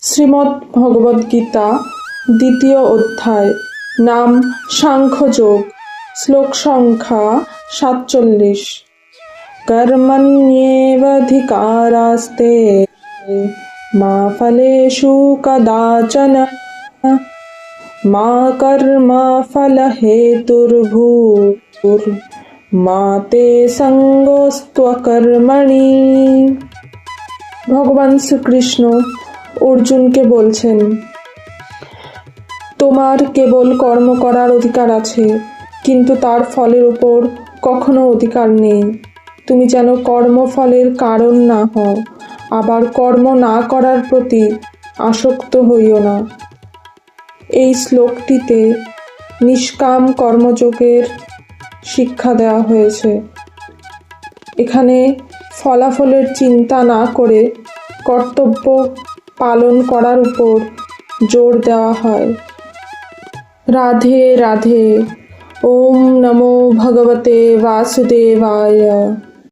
শ্রীমদ্ ভগবদ গীতা দ্বিতীয় অধ্যায়, নাম সাংখ্যযোগ, শ্লোক সংখ্যা 47। কর্মণ্যেবাধিকারাস্তে মা ফলেষু কদাচন মা কর্মফলহেতুর্ভূর মা তে সঙ্গোস্ত্বকর্মণি। ভগবান শ্রীকৃষ্ণ অর্জুনকে বলছেন, তোমার কেবল কর্ম করার অধিকার আছে, কিন্তু তার ফলের উপর কখনো অধিকার নেই। তুমি যেন কর্মফলের কারণ না হও, আবার কর্ম না করার প্রতি আসক্ত হইও না। এই শ্লোকটিতে নিষ্কাম কর্মযোগের শিক্ষা দেওয়া হয়েছে। এখানে ফলাফলের চিন্তা না করে কর্তব্য পালন করার উপর জোর দেওয়া হয়। রাধে রাধে। ওম নমো ভগবতে বাসুদেবায়।